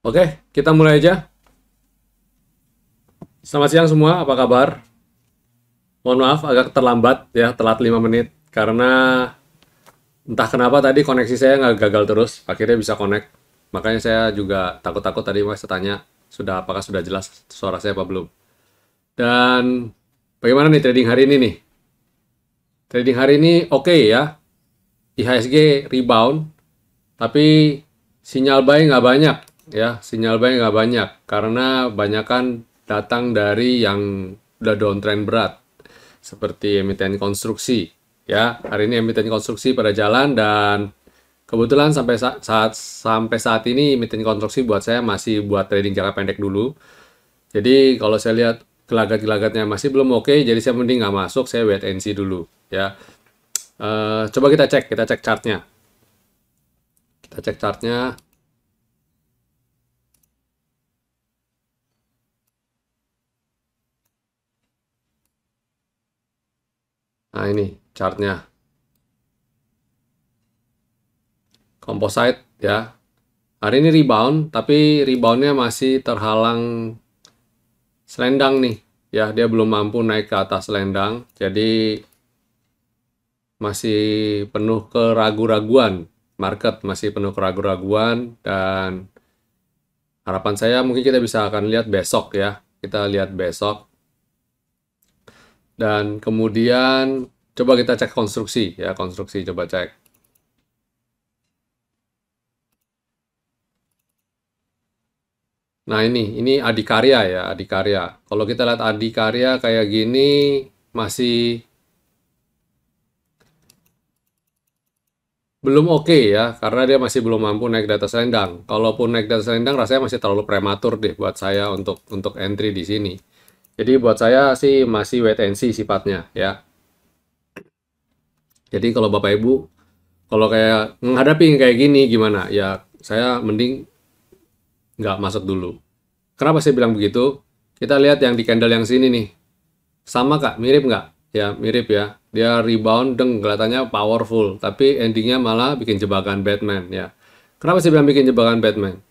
Oke, kita mulai aja. Selamat siang semua, apa kabar? Mohon maaf agak terlambat ya, telat 5 menit. Karena entah kenapa tadi koneksi saya nggak gagal terus, akhirnya bisa connect. Makanya saya juga takut-takut tadi Mas tanya, apakah sudah jelas suara saya apa belum. Dan bagaimana nih trading hari ini nih? Trading hari ini oke ya, IHSG rebound, tapi sinyal buy nggak banyak ya, sinyal buy nggak banyak karena banyakan datang dari yang udah downtrend berat seperti emiten konstruksi ya. Hari ini emiten konstruksi pada jalan dan kebetulan sampai saat ini emiten konstruksi buat saya masih buat trading jangka pendek dulu. Jadi kalau saya lihat gelagat-gelagatnya masih belum oke, jadi saya mending nggak masuk, saya wait and see dulu ya. Coba kita cek chartnya. Kita cek chartnya. Nah ini chartnya. Composite ya. Hari ini rebound, tapi reboundnya masih terhalang selendang nih. Ya, dia belum mampu naik ke atas selendang. Jadi masih penuh keraguan-raguan. Market masih penuh keraguan-raguan dan harapan saya mungkin kita bisa akan lihat besok ya. Kita lihat besok. Dan kemudian coba kita cek konstruksi ya, konstruksi coba cek. Nah ini adikarya ya, adikarya. Kalau kita lihat adikarya kayak gini masih belum oke ya, karena dia masih belum mampu naik di atas selendang. Kalaupun naik di atas selendang, rasanya masih terlalu prematur deh buat saya untuk entry di sini. Jadi buat saya sih masih wait and see sifatnya ya. Jadi kalau Bapak Ibu, kalau kayak menghadapi yang kayak gini gimana? Ya saya mending nggak masuk dulu. Kenapa saya bilang begitu? Kita lihat yang di candle yang sini nih. Sama Kak, mirip nggak? Ya, mirip ya. Dia rebound, kelihatannya powerful. Tapi endingnya malah bikin jebakan Batman ya. Kenapa saya bilang bikin jebakan Batman?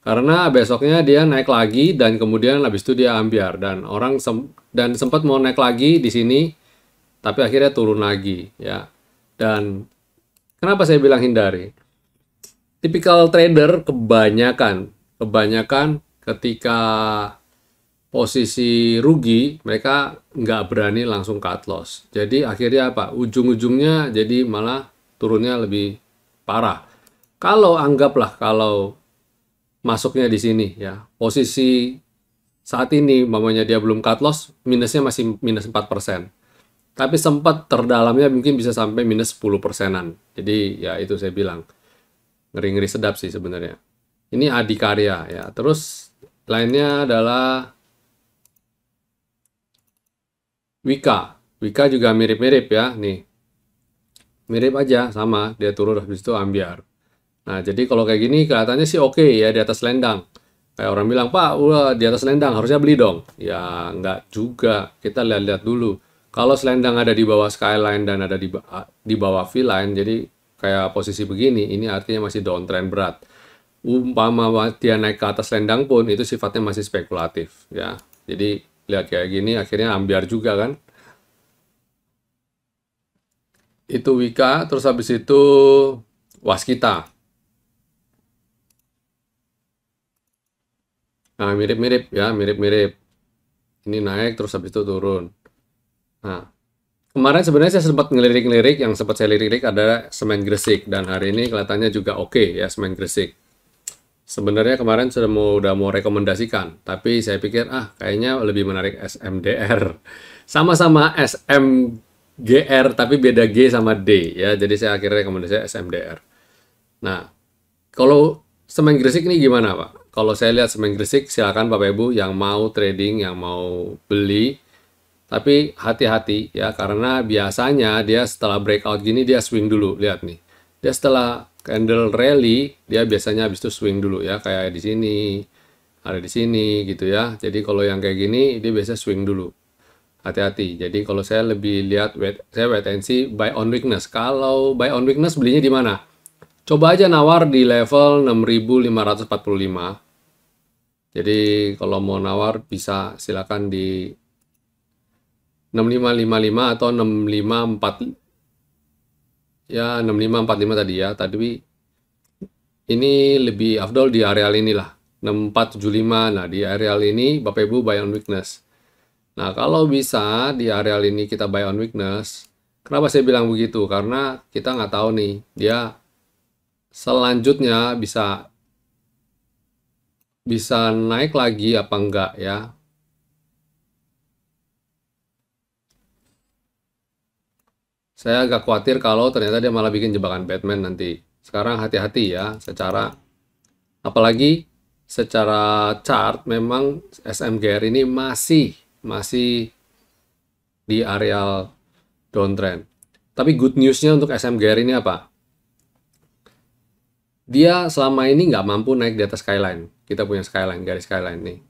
Karena besoknya dia naik lagi dan kemudian habis itu dia ambiar. Dan dan sempat mau naik lagi di sini, tapi akhirnya turun lagi ya. Dan kenapa saya bilang hindari? Tipikal trader kebanyakan ketika posisi rugi, mereka nggak berani langsung cut loss. Jadi akhirnya apa? Ujung-ujungnya jadi malah turunnya lebih parah. Kalau masuknya di sini ya, posisi saat ini mamanya dia belum cut loss, minusnya masih minus 4%. Tapi sempat terdalamnya mungkin bisa sampai minus 10%-an. Jadi ya itu saya bilang. Ngeri-ngeri sedap sih sebenarnya. Ini adikarya ya. Terus lainnya adalah Wika. Wika juga mirip-mirip ya. Nih. Mirip aja sama. Dia turun habis itu ambiar. Nah, jadi kalau kayak gini kelihatannya sih oke ya di atas selendang. Kayak orang bilang, Pak, udah di atas selendang, harusnya beli dong. Ya, nggak juga. Kita lihat-lihat dulu. Kalau selendang ada di bawah skyline dan ada di bawah V-line, jadi kayak posisi begini, ini artinya masih downtrend berat. Umpama dia naik ke atas selendang pun, itu sifatnya masih spekulatif. Ya, jadi lihat kayak gini, akhirnya ambiar juga kan. Itu Wika, terus habis itu Waskita. Nah, mirip-mirip ya, mirip-mirip. Ini naik, terus habis itu turun. Nah, kemarin sebenarnya saya sempat ngelirik-ngelirik, yang sempat saya lirik-lirik adalah semen Gresik. Dan hari ini kelihatannya juga oke ya, semen Gresik. Sebenarnya kemarin udah mau rekomendasikan, tapi saya pikir, kayaknya lebih menarik SMDR. Sama-sama SMGR, tapi beda G sama D ya, jadi saya akhirnya rekomendasi SMDR. Nah, kalau semen Gresik ini gimana Pak? Kalau saya lihat semen Gresik, silakan Bapak Ibu yang mau trading, yang mau beli, tapi hati-hati ya, karena biasanya dia setelah breakout gini dia swing dulu, lihat nih. Dia setelah candle rally, dia biasanya habis itu swing dulu ya, kayak di sini, ada di sini gitu ya. Jadi kalau yang kayak gini, dia biasa swing dulu. Hati-hati. Jadi kalau saya lebih lihat, saya wait and see buy on weakness. Kalau buy on weakness belinya di mana? Coba aja nawar di level 6.545. Jadi kalau mau nawar bisa silakan di 6555 atau 6545 ya 6545 tadi ya. Tapi ini lebih afdol di areal inilah 6475. Nah, di areal ini Bapak Ibu buy on weakness. Nah, kalau bisa di areal ini kita buy on weakness. Kenapa saya bilang begitu? Karena kita nggak tahu nih, dia selanjutnya bisa bisa naik lagi apa enggak ya. Saya agak khawatir kalau ternyata dia malah bikin jebakan Batman nanti. Sekarang hati-hati ya, apalagi secara chart memang SMGR ini masih di areal downtrend. Tapi good newsnya untuk SMGR ini apa? Dia selama ini nggak mampu naik di atas skyline. Kita punya skyline, garis skyline nih.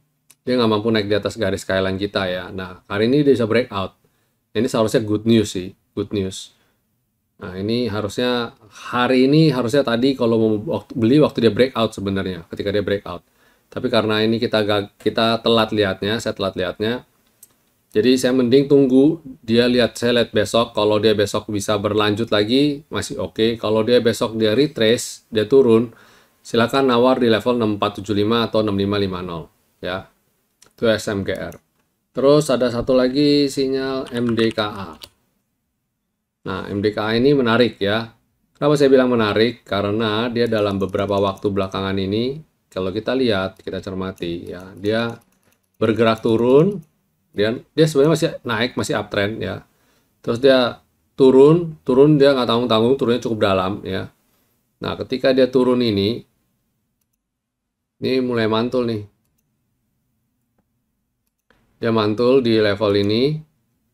Dia nggak mampu naik di atas garis skyline kita ya. Nah, hari ini dia bisa breakout. Ini seharusnya good news sih, good news. Nah, ini harusnya hari ini harusnya tadi kalau mau beli waktu dia breakout sebenarnya, ketika dia breakout. Tapi karena ini kita telat lihatnya, saya telat lihatnya. Jadi saya mending tunggu saya lihat besok. Kalau dia besok bisa berlanjut lagi masih oke. Kalau dia besok dia retrace, dia turun, silakan nawar di level 6475 atau 6550 ya. Itu SMGR. Terus ada satu lagi sinyal MDKA. Nah, MDKA ini menarik ya. Kenapa saya bilang menarik? Karena dia dalam beberapa waktu belakangan ini, kalau kita lihat, kita cermati ya, dia bergerak turun, dia sebenarnya masih naik, masih uptrend ya. Terus dia turun dia nggak tanggung-tanggung, turunnya cukup dalam ya. Nah, ketika dia turun ini mulai mantul nih. Dia mantul di level ini,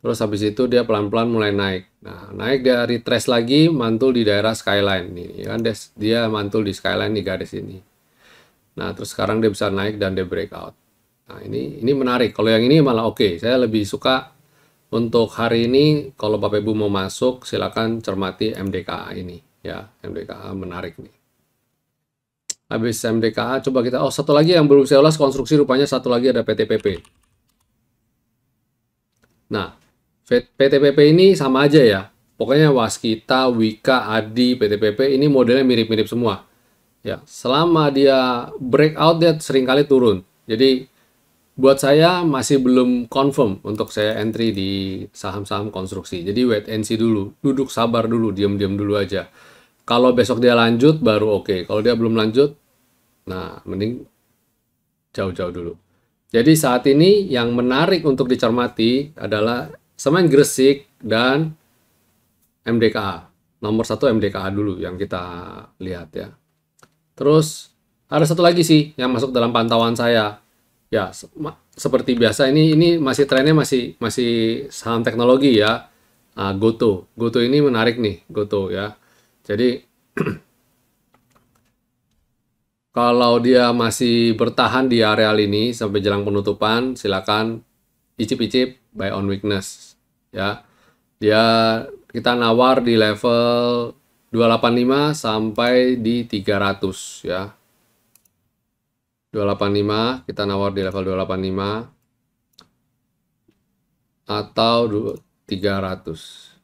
terus habis itu dia pelan-pelan mulai naik. Nah, naik dia retrace lagi, mantul di daerah skyline ini kan, dia mantul di skyline di garis ini. Nah, terus sekarang dia bisa naik dan dia breakout. Nah, ini menarik. Kalau yang ini malah oke. Saya lebih suka untuk hari ini kalau Bapak Ibu mau masuk silakan cermati MDKA ini ya. MDKA menarik nih. Habis MDKA coba kita satu lagi yang belum saya ulas konstruksi, rupanya satu lagi ada PTPP. Nah, PTPP ini sama aja ya. Pokoknya Waskita, Wika, Adi, PTPP ini modelnya mirip-mirip semua. Ya, selama dia breakout dia seringkali turun. Jadi buat saya masih belum confirm untuk saya entry di saham-saham konstruksi. Jadi wait and see dulu, duduk sabar dulu, diam-diam dulu aja. Kalau besok dia lanjut baru oke. Kalau dia belum lanjut, nah mending jauh-jauh dulu. Jadi saat ini yang menarik untuk dicermati adalah semen Gresik dan MDKA. Nomor satu MDKA dulu yang kita lihat ya. Terus ada satu lagi sih yang masuk dalam pantauan saya. Ya, seperti biasa ini masih trennya masih saham teknologi ya. Goto ini menarik nih, Goto ya. Jadi kalau dia masih bertahan di areal ini sampai jelang penutupan, silakan icip-icip buy on weakness ya. Kita nawar di level 285 sampai di 300 ya. 285 kita nawar di level 285 atau 300.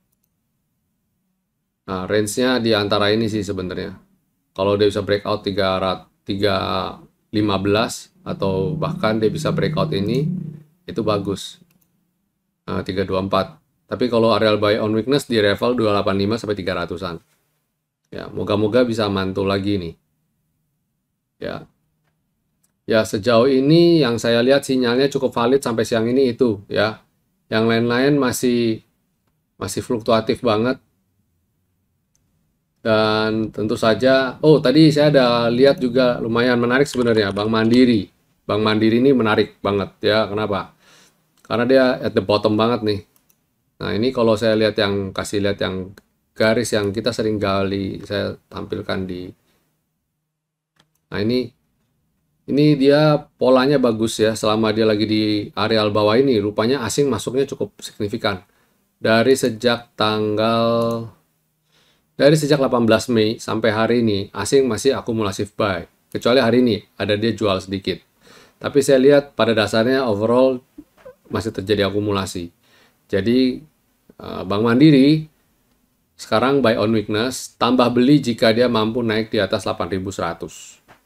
Nah, range-nya di antara ini sih sebenarnya. Kalau dia bisa breakout 315 atau bahkan dia bisa breakout ini, itu bagus. 324. Tapi kalau areal buy on weakness di level 285 sampai 300-an. Ya, moga-moga bisa mantul lagi nih. Ya. Ya, sejauh ini yang saya lihat sinyalnya cukup valid sampai siang ini itu ya. Yang lain-lain masih fluktuatif banget. Dan tentu saja, tadi saya ada lihat juga lumayan menarik sebenarnya, Bank Mandiri. Bank Mandiri ini menarik banget ya. Kenapa? Karena dia at the bottom banget nih. Nah, ini kalau saya lihat kasih lihat yang garis yang kita sering gali, saya tampilkan di. Nah, ini dia polanya bagus ya. Selama dia lagi di areal bawah ini, rupanya asing masuknya cukup signifikan. Dari sejak 18 Mei sampai hari ini, asing masih akumulatif buy. Kecuali hari ini, ada dia jual sedikit. Tapi saya lihat pada dasarnya overall masih terjadi akumulasi. Jadi Bank Mandiri sekarang buy on weakness, tambah beli jika dia mampu naik di atas 8.100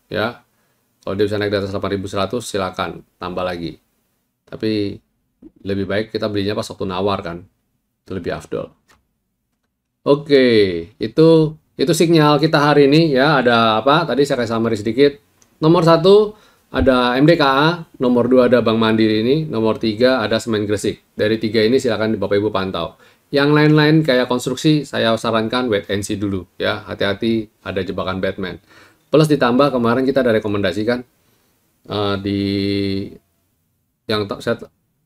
ya. Kalau dia bisa naik di atas 8.100 silakan tambah lagi. Tapi lebih baik kita belinya pas waktu nawar kan. Itu lebih afdol. Oke, itu sinyal kita hari ini ya. Ada apa? Tadi saya kasih summary sedikit. Nomor 1 ada MDKA, nomor 2 ada Bank Mandiri ini, nomor 3 ada Semen Gresik. Dari 3 ini silakan Bapak Ibu pantau. Yang lain-lain kayak konstruksi saya sarankan wait and see dulu ya. Hati-hati ada jebakan Batman. Plus ditambah kemarin kita ada rekomendasikan di yang saya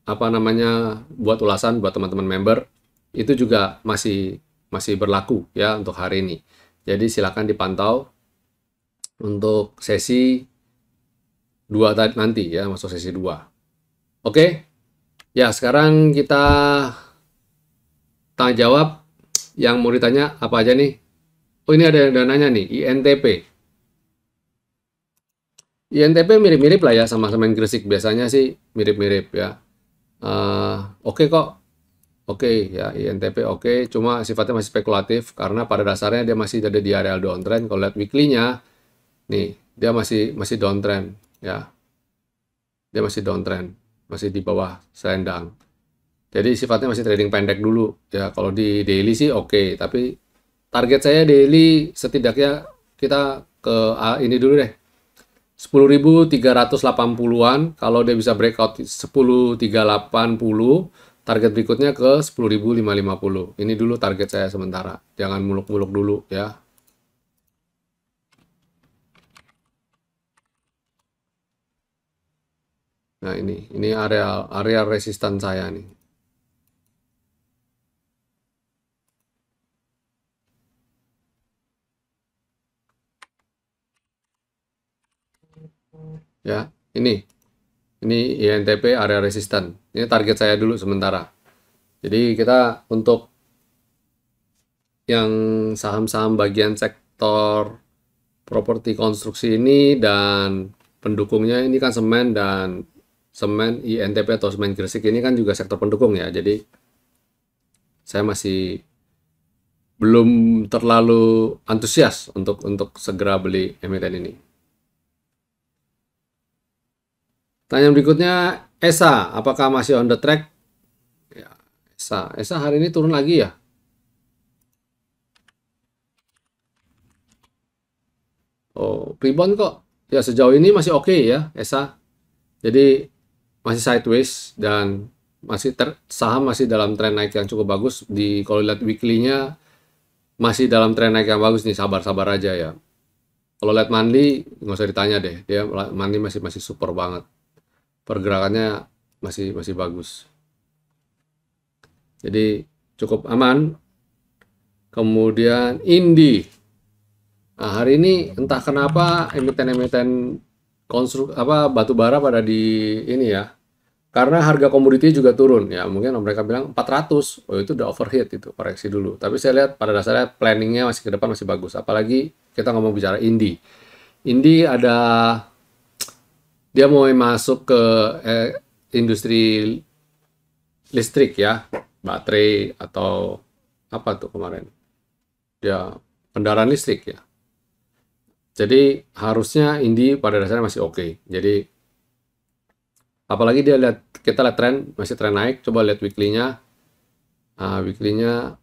apa namanya buat ulasan buat teman-teman member itu juga masih berlaku ya untuk hari ini. Jadi silakan dipantau untuk sesi 2 nanti ya, masuk sesi 2. Oke. Ya, sekarang kita tanya jawab yang mau ditanya apa aja nih. Oh, ini ada yang nanya nih, INTP. INTP mirip-mirip lah ya sama Semen Gresik, biasanya sih mirip-mirip ya. Oke kok. Oke ya, INTP oke, cuma sifatnya masih spekulatif karena pada dasarnya dia masih ada di area downtrend. Kalau lihat weekly-nya, nih dia masih downtrend ya, dia masih downtrend, masih di bawah selendang. Jadi sifatnya masih trading pendek dulu ya. Kalau di daily sih oke, tapi target saya daily setidaknya kita ke ini dulu deh, 10.380-an. Kalau dia bisa breakout 10.380, target berikutnya ke 10.550. Ini dulu target saya sementara. Jangan muluk-muluk dulu ya. Nah, ini area resistan saya nih. Ya, ini INTP area resistan. Ini target saya dulu sementara. Jadi kita untuk yang saham-saham bagian sektor properti konstruksi ini dan pendukungnya ini kan semen dan semen INTP atau Semen Gresik ini kan juga sektor pendukung ya. Jadi saya masih belum terlalu antusias untuk segera beli emiten ini. Tanya berikutnya, ESA, apakah masih on the track? Ya, ESA hari ini turun lagi ya. Oh, rebound kok. Ya sejauh ini masih oke ya ESA. Jadi masih sideways dan saham masih dalam tren naik yang cukup bagus. Kalau lihat weekly-nya masih dalam tren naik yang bagus nih, sabar-sabar aja ya. Kalau lihat monthly nggak usah ditanya deh, dia monthly masih super banget. Pergerakannya masih bagus. Jadi cukup aman. Kemudian Indi. Nah, hari ini entah kenapa emiten-emiten batu bara pada di ini ya. Karena harga komoditi juga turun ya. Mungkin mereka bilang 400. Oh, itu udah overheat itu, koreksi dulu. Tapi saya lihat pada dasarnya planningnya masih ke depan masih bagus. Apalagi kita ngomong bicara Indi. Indi dia mau masuk ke industri listrik ya, baterai atau apa tuh kemarin, dia kendaraan listrik ya. Jadi harusnya Indi pada dasarnya masih oke. Jadi apalagi kita lihat tren masih tren naik. Coba lihat weekly-nya. Weekly-nya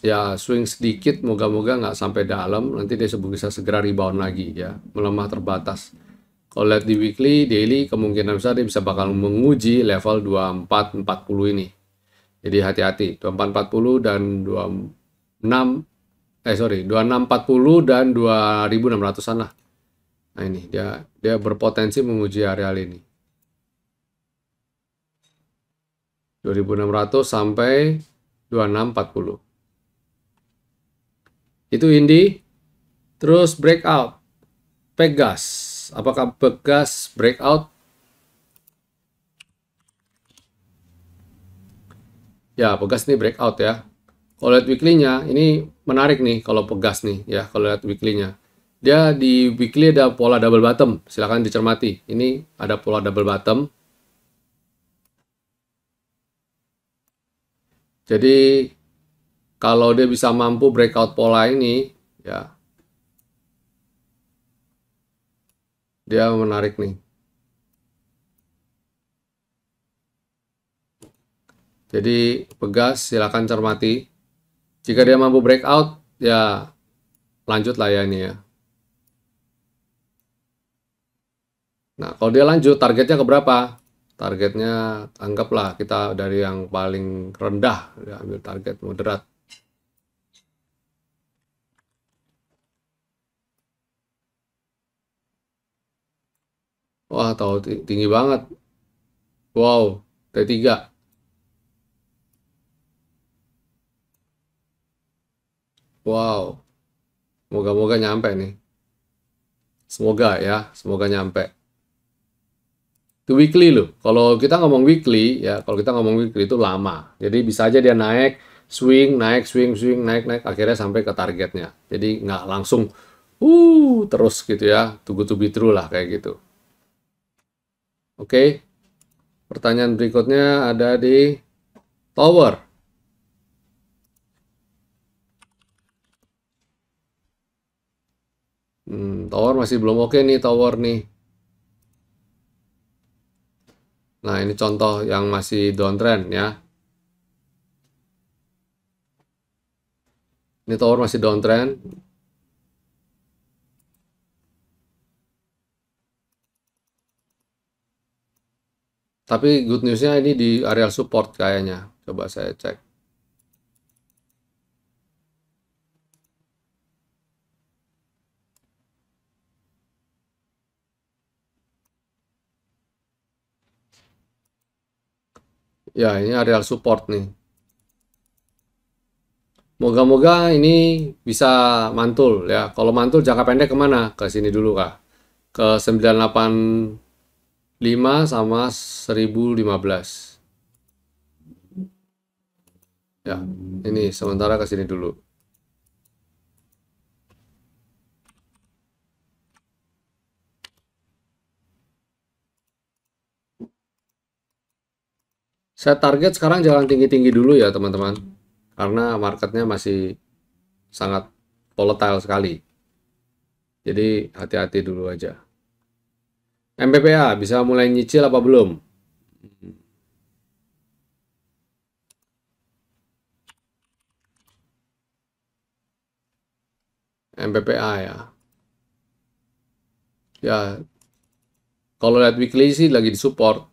ya swing sedikit, moga-moga nggak sampai dalam. Nanti dia bisa segera rebound lagi ya, melemah terbatas. Kalau lihat di weekly, daily kemungkinan besar dia bisa bakal menguji level 2440 ini. Jadi hati-hati, 2440 dan 2640 dan 2600-an lah. Nah ini dia berpotensi menguji areal ini. 2600 sampai 2640. Itu Indi. Terus breakout. Pegas. Apakah Pegas breakout? Ya, Pegas ini breakout ya. Kalau lihat weekly-nya, ini menarik nih kalau Pegas nih ya. Kalau lihat weekly-nya, Dia di weekly ada pola double bottom, silahkan dicermati. Ini ada pola double bottom. Jadi kalau dia bisa mampu breakout pola ini, ya dia menarik nih. Jadi pegas, silakan cermati. Jika dia mampu breakout, ya lanjut lah ya ini ya. Nah, kalau dia lanjut, targetnya ke berapa? Targetnya anggaplah kita dari yang paling rendah, ya, ambil target moderat. Wah, tahu tinggi banget. Wow, T3. Wow, moga-moga nyampe nih. Semoga ya, semoga nyampe. Itu weekly loh. Kalau kita ngomong weekly, ya kalau kita ngomong weekly itu lama. Jadi bisa aja dia naik, swing, naik, akhirnya sampai ke targetnya. Jadi nggak langsung, terus gitu ya. Too good to be true lah kayak gitu. Oke, pertanyaan berikutnya ada di Tower. Tower masih belum oke nih, Tower nih. Nah, ini contoh yang masih downtrend ya. Ini Tower masih downtrend. Tapi good newsnya ini di area support kayaknya. Coba saya cek. Ya, ini area support nih. Moga-moga ini bisa mantul ya. Kalau mantul jangka pendek kemana? Ke sini dulu kah? Ke 985 sama 1015. Ya, ini sementara ke sini dulu. Saya target sekarang jangan tinggi-tinggi dulu ya teman-teman. Karena marketnya masih sangat volatile sekali. Jadi hati-hati dulu aja. MPPA bisa mulai nyicil apa belum? MPPA ya. Ya, kalau lihat weekly sih lagi di support.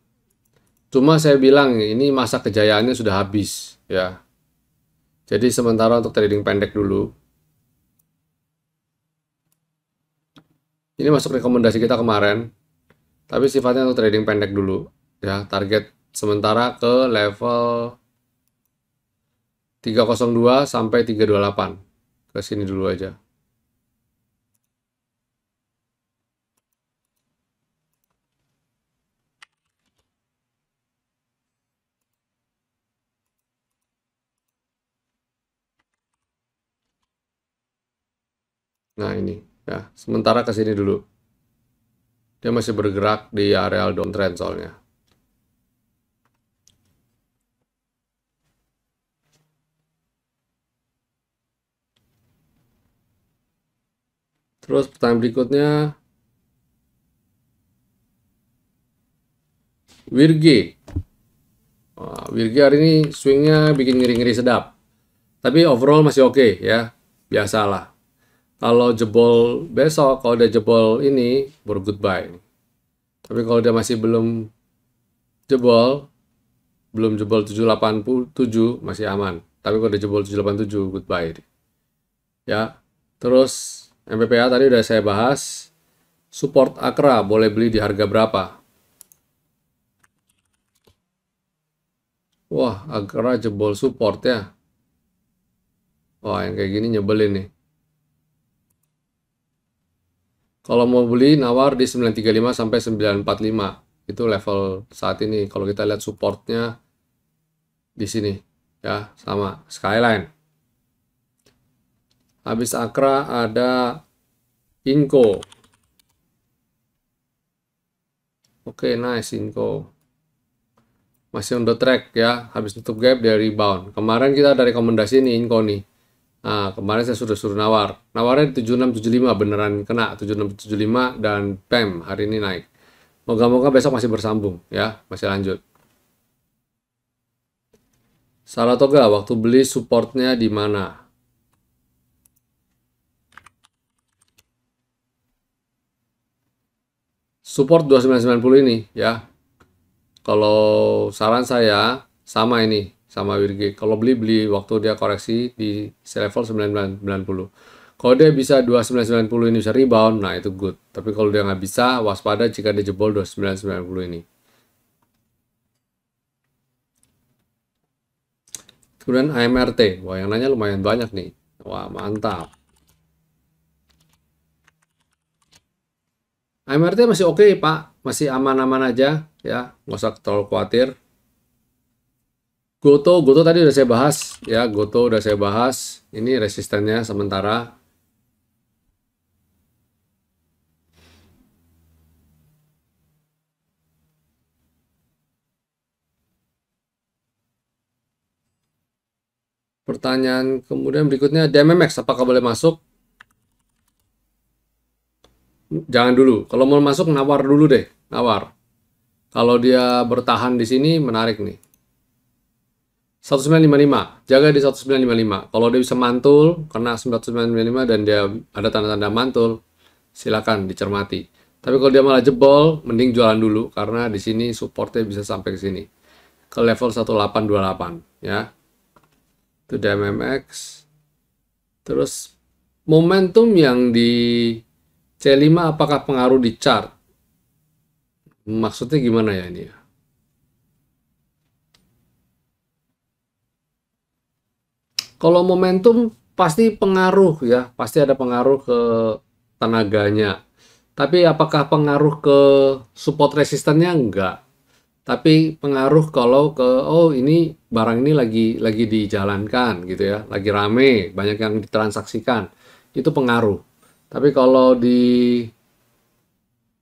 Cuma saya bilang ini masa kejayaannya sudah habis ya. Jadi sementara untuk trading pendek dulu. Ini masuk rekomendasi kita kemarin. Tapi sifatnya untuk trading pendek dulu. Ya, target sementara ke level 302 sampai 328. Ke sini dulu aja. Nah, ini ya, sementara ke sini dulu. Dia masih bergerak di areal downtrend soalnya. Terus pertanyaan berikutnya, Wirge. Wah, Wirge hari ini swingnya bikin ngeri-ngeri sedap. Tapi overall masih oke ya, biasalah. Kalau jebol besok, kalau udah jebol ini, baru goodbye. Tapi kalau dia masih jebol, belum jebol 787, masih aman. Tapi kalau udah jebol 787, goodbye. Ya, terus MPPA tadi udah saya bahas. Support Akra boleh beli di harga berapa? Wah, Akra jebol support ya. Wah, yang kayak gini nyebelin nih. Kalau mau beli nawar di 935 sampai 945. Itu level saat ini. Kalau kita lihat supportnya di sini ya, sama Skyline. Habis Akra ada Inco. Oke, nice Inco. Masih on the track ya, habis tutup gap dia rebound. Kemarin kita ada rekomendasi nih Inco nih. Nah, kemarin saya sudah suruh nawar. Nawarnya di 7675 beneran kena 7675 dan PEM hari ini naik. Moga-moga besok masih bersambung ya, masih lanjut. Saratoga waktu beli supportnya di mana? Support 2990 ini ya. Kalau saran saya sama ini, sama Wirgi. Kalau beli waktu dia koreksi di level 9990. Kalau dia bisa 2990 ini bisa rebound, nah itu good. Tapi kalau dia nggak bisa, waspada jika dia jebol 2990 ini. Kemudian AMRT, wah yang nanya lumayan banyak nih. Wah mantap. AMRT masih oke Pak, masih aman-aman aja ya, nggak usah terlalu khawatir. Goto tadi udah saya bahas ya, Goto udah saya bahas. Ini resistennya sementara. Pertanyaan kemudian berikutnya, DMMX apakah boleh masuk? Jangan dulu. Kalau mau masuk nawar dulu deh, nawar. Kalau dia bertahan di sini menarik nih. 1955, jaga di 1955. Kalau dia bisa mantul, kena 1955 dan dia ada tanda-tanda mantul, silakan dicermati. Tapi kalau dia malah jebol, mending jualan dulu karena di sini supportnya bisa sampai ke sini. Ke level 1828 ya. Itu DMMX. Terus momentum yang di C5 apakah pengaruh di chart? Maksudnya gimana ya ini ya? Kalau momentum pasti pengaruh ya, pasti ada pengaruh ke tenaganya. Tapi apakah pengaruh ke support resistannya? Enggak. Tapi pengaruh kalau ke oh ini barang ini lagi dijalankan gitu ya, lagi rame, banyak yang ditransaksikan. Itu pengaruh. Tapi kalau di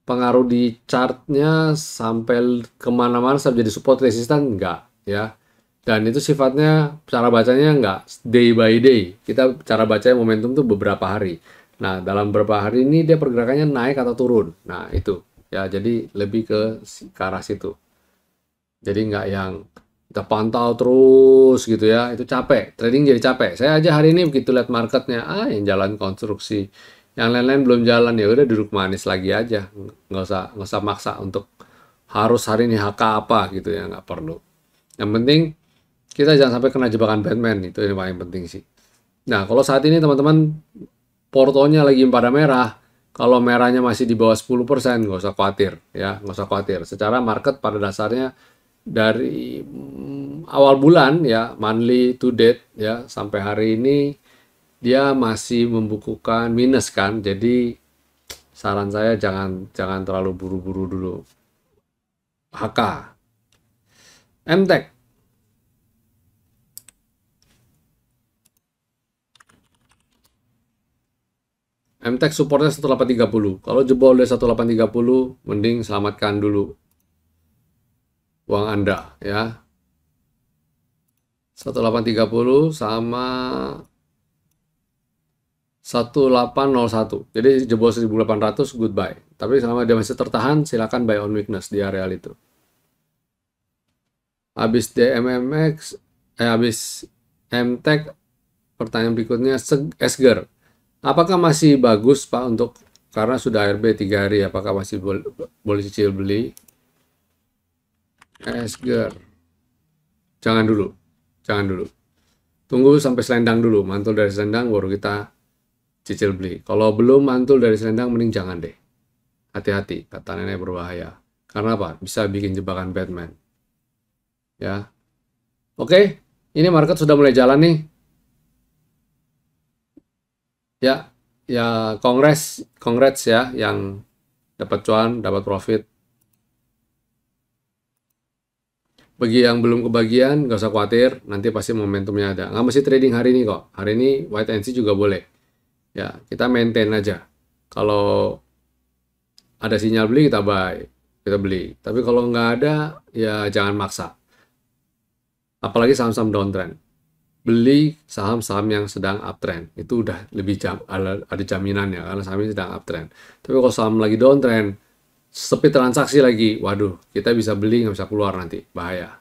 pengaruh di chartnya sampai kemana-mana sampai jadi support resistan enggak ya. Dan itu sifatnya cara bacanya enggak day by day. Kita cara bacanya momentum tuh beberapa hari. Nah, dalam beberapa hari ini dia pergerakannya naik atau turun. Nah, itu ya jadi lebih ke arah situ. Jadi nggak yang kita pantau terus gitu ya, itu capek. Trading jadi capek. Saya aja hari ini begitu lihat marketnya, yang jalan konstruksi, yang lain-lain belum jalan ya udah duduk manis lagi aja. Nggak usah maksa untuk harus hari ini HK apa gitu ya, nggak perlu. Yang penting kita jangan sampai kena jebakan Batman, itu yang paling penting sih. Nah, kalau saat ini teman-teman portonya lagi pada merah, kalau merahnya masih di bawah 10%, nggak usah khawatir ya, nggak usah khawatir. Secara market pada dasarnya dari awal bulan ya, monthly to date ya, sampai hari ini dia masih membukukan minus kan. Jadi saran saya jangan terlalu buru-buru dulu. HK, MTEK. MTEK supportnya 1830. Kalau jebol dari 1830, mending selamatkan dulu uang Anda ya. 1830 sama 1801. Jadi jebol 1800 goodbye. Tapi selama dia masih tertahan silakan buy on weakness di area itu. Habis DMMX habis MTEK, pertanyaan berikutnya Esger. Apakah masih bagus Pak untuk karena sudah ARB 3 hari, apakah masih boleh cicil beli? Esger. Jangan dulu. Jangan dulu. Tunggu sampai selendang dulu, mantul dari selendang baru kita cicil beli. Kalau belum mantul dari selendang mending jangan deh. Hati-hati, kata nenek berbahaya. Karena apa? Bisa bikin jebakan Batman. Ya. Oke, ini market sudah mulai jalan nih. Ya, ya congrats ya yang dapat cuan, dapat profit. Bagi yang belum kebagian, nggak usah khawatir, nanti pasti momentumnya ada. Nggak mesti trading hari ini kok. Hari ini white and see juga boleh. Ya, kita maintain aja. Kalau ada sinyal beli kita buy, kita beli. Tapi kalau nggak ada ya jangan maksa. Apalagi saham-saham downtrend. Beli saham-saham yang sedang uptrend. Itu udah lebih ada jaminannya karena sahamnya sedang uptrend. Tapi kalau saham lagi downtrend, sepi transaksi lagi, waduh, kita bisa beli nggak bisa keluar nanti, bahaya.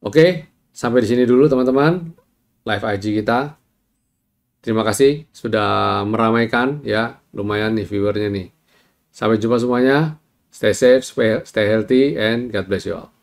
Oke, sampai di sini dulu teman-teman live IG kita. Terima kasih sudah meramaikan ya, lumayan nih viewernya nih. Sampai jumpa semuanya. Stay safe, stay healthy, and God bless you all.